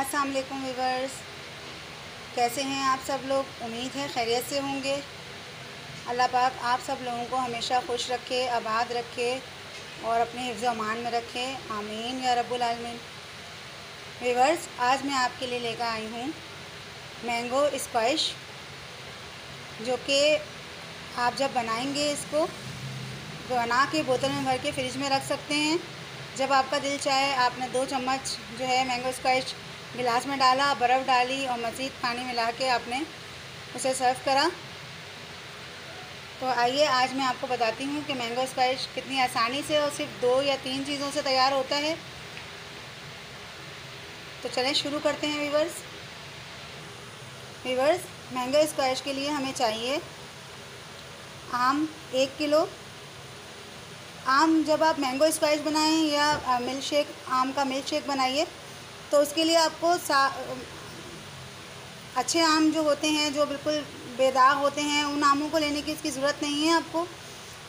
अस्सलाम वालेकुम व्यूअर्स, कैसे हैं आप सब लोग। उम्मीद है खैरियत से होंगे। अल्लाह पाक आप सब लोगों को हमेशा खुश रखे, आबाद रखे और अपने हिफ्ज़ अमान में रखे, आमीन या रब्बुल आलमीन। व्यूअर्स, आज मैं आपके लिए लेकर आई हूँ मैंगो स्क्वैश, जो कि आप जब बनाएंगे इसको बना के बोतल में भर के फ्रिज में रख सकते हैं। जब आपका दिल चाहे आपने 2 चम्मच जो है मैंगो स्क्वैश गिलास में डाला, बर्फ़ डाली और मज़ीद पानी मिला के आपने उसे सर्व करा। तो आइए आज मैं आपको बताती हूँ कि मैंगो स्क्वैश कितनी आसानी से और सिर्फ 2 या 3 चीज़ों से तैयार होता है। तो चलें शुरू करते हैं व्यूअर्स, मैंगो स्क्वैश के लिए हमें चाहिए आम 1 किलो। आम जब आप मैंगो स्क्वैश बनाएं या मिल्क शेक, आम का मिल्क शेक बनाइए तो उसके लिए आपको अच्छे आम जो होते हैं, जो बिल्कुल बेदाग होते हैं, उन आमों को लेने की इसकी ज़रूरत नहीं है। आपको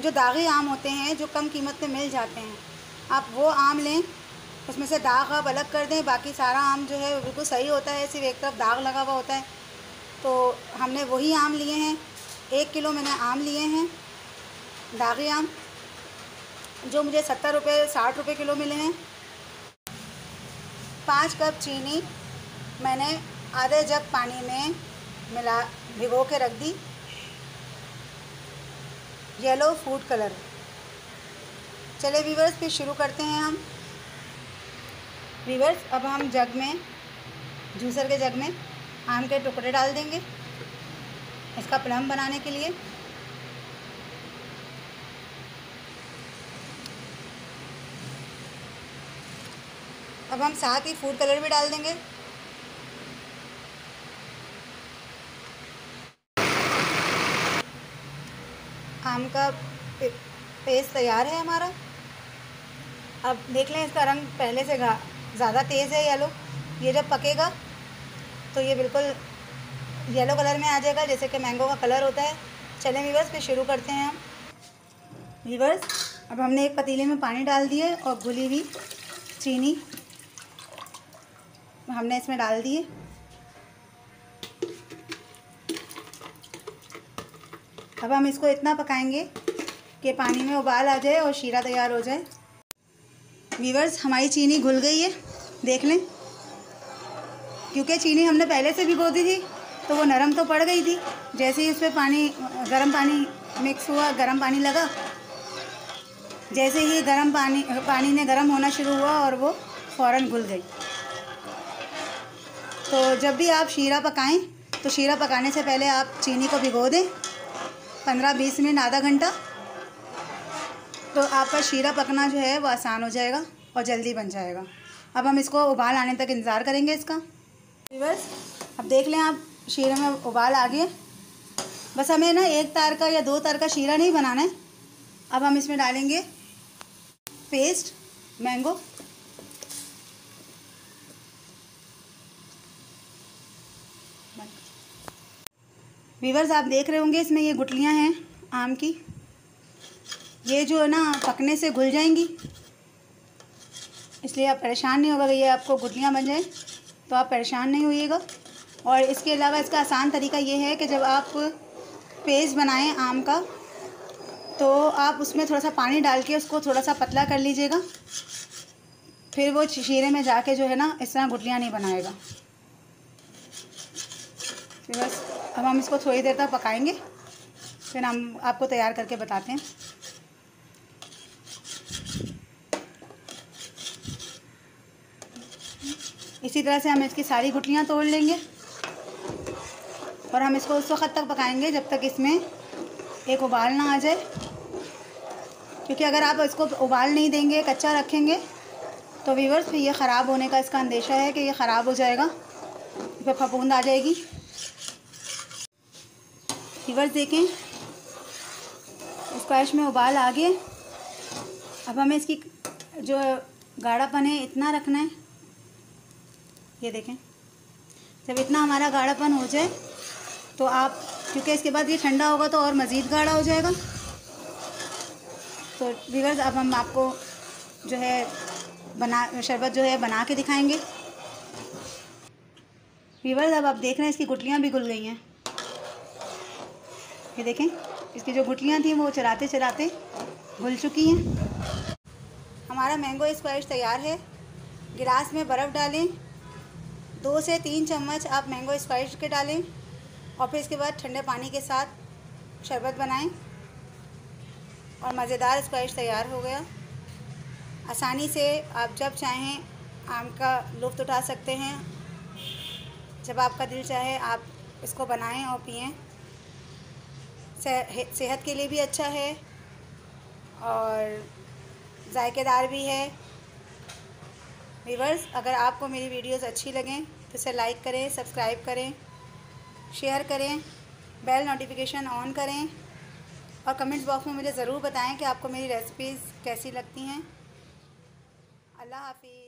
जो दागी आम होते हैं, जो कम कीमत में मिल जाते हैं, आप वो आम लें। उसमें से दाग आप अलग कर दें, बाकी सारा आम जो है बिल्कुल सही होता है, सिर्फ एक तरफ दाग लगा हुआ होता है। तो हमने वही आम लिए हैं, 1 किलो मैंने आम लिए हैं, दागी आम, जो मुझे 70 रुपये 60 रुपये किलो मिले हैं। 5 कप चीनी मैंने आधे जग पानी में भिगो के रख दी। Yellow food colour. चले व्यूअर्स, फिर शुरू करते हैं हम। व्यूअर्स, अब हम जग में, जूसर के जग में आम के टुकड़े डाल देंगे इसका प्लम बनाने के लिए। अब हम साथ ही फूड कलर भी डाल देंगे। आम का पेस्ट तैयार है हमारा। अब देख लें, इसका रंग पहले से ज़्यादा तेज़ है येलो। ये जब पकेगा तो ये बिल्कुल येलो कलर में आ जाएगा, जैसे कि मैंगो का कलर होता है। चलें व्यूअर्स, फिर शुरू करते हैं हम। व्यूअर्स, अब हमने एक पतीले में पानी डाल दिए और घुली हुई चीनी हमने इसमें डाल दिए। अब हम इसको इतना पकाएंगे कि पानी में उबाल आ जाए और शीरा तैयार हो जाए। व्यूअर्स, हमारी चीनी घुल गई है, देख लें। क्योंकि चीनी हमने पहले से भिगो दी थी तो वो नरम तो पड़ गई थी। जैसे ही उसमें गर्म पानी मिक्स हुआ, गर्म पानी लगा, जैसे ही पानी ने गर्म होना शुरू हुआ और वो फ़ौरन घुल गई। तो जब भी आप शीरा पकाएं तो शीरा पकाने से पहले आप चीनी को भिगो दें 15-20 मिनट, आधा घंटा। तो आपका शीरा पकना जो है वो आसान हो जाएगा और जल्दी बन जाएगा। अब हम इसको उबाल आने तक इंतज़ार करेंगे इसका। व्यूअर्स, अब देख लें आप, शीरे में उबाल आ गया। बस हमें ना 1 तार का या 2 तार का शीरा नहीं बनाना है। अब हम इसमें डालेंगे पेस्ट मैंगो। व्यूअर्स, आप देख रहे होंगे इसमें ये गुठलियाँ हैं आम की, ये जो है ना पकने से घुल जाएंगी, इसलिए आप परेशान नहीं होगा कि ये आपको गुठलियाँ बन जाए, तो आप परेशान नहीं होइएगा। और इसके अलावा इसका आसान तरीका ये है कि जब आप पेस्ट बनाएं आम का, तो आप उसमें थोड़ा सा पानी डाल के उसको थोड़ा सा पतला कर लीजिएगा, फिर वो शीरे में जाके जो है ना इस तरह गुठलियाँ नहीं बनाएगा। बस अब हम इसको थोड़ी देर तक पकाएंगे, फिर हम आपको तैयार करके बताते हैं। इसी तरह से हम इसकी सारी गुठलियाँ तोड़ लेंगे और हम इसको उस वक्त तक पकाएंगे जब तक इसमें एक उबाल ना आ जाए। क्योंकि अगर आप इसको उबाल नहीं देंगे, कच्चा रखेंगे, तो व्यूअर्स फिर ये ख़राब होने का इसका अंदेशा है कि ये ख़राब हो जाएगा, फिर फफूंद आ जाएगी। व्यूअर्स देखें, स्क्वैश में उबाल आ गए। अब हमें इसकी जो गाढ़ापन है इतना रखना है, ये देखें। जब इतना हमारा गाढ़ापन हो जाए तो आप, क्योंकि इसके बाद ये ठंडा होगा तो और मज़ीद गाढ़ा हो जाएगा। तो व्यूअर्स, अब हम आपको जो है शरबत जो है बना के दिखाएंगे। व्यूअर्स अब आप देख रहे हैं इसकी गुठलियाँ भी घुल गई हैं। ये देखें, इसकी जो गुठलियाँ थी वो चलाते चलाते घुल चुकी हैं। हमारा मैंगो स्क्वैश तैयार है। गिलास में बर्फ़ डालें, 2 से 3 चम्मच आप मैंगो स्क्वैश के डालें और फिर इसके बाद ठंडे पानी के साथ शरबत बनाएं और मज़ेदार स्क्वैश तैयार हो गया। आसानी से आप जब चाहें आम का लुत्फ़ उठा सकते हैं। जब आपका दिल चाहे आप इसको बनाएं और पिएं। सेहत के लिए भी अच्छा है और जायकेदार भी है। व्यूअर्स, अगर आपको मेरी वीडियोस अच्छी लगें तो इसे लाइक करें, सब्सक्राइब करें, शेयर करें, बेल नोटिफिकेशन ऑन करें और कमेंट्स बॉक्स में मुझे ज़रूर बताएं कि आपको मेरी रेसिपीज़ कैसी लगती हैं। अल्लाह हाफ़िज़।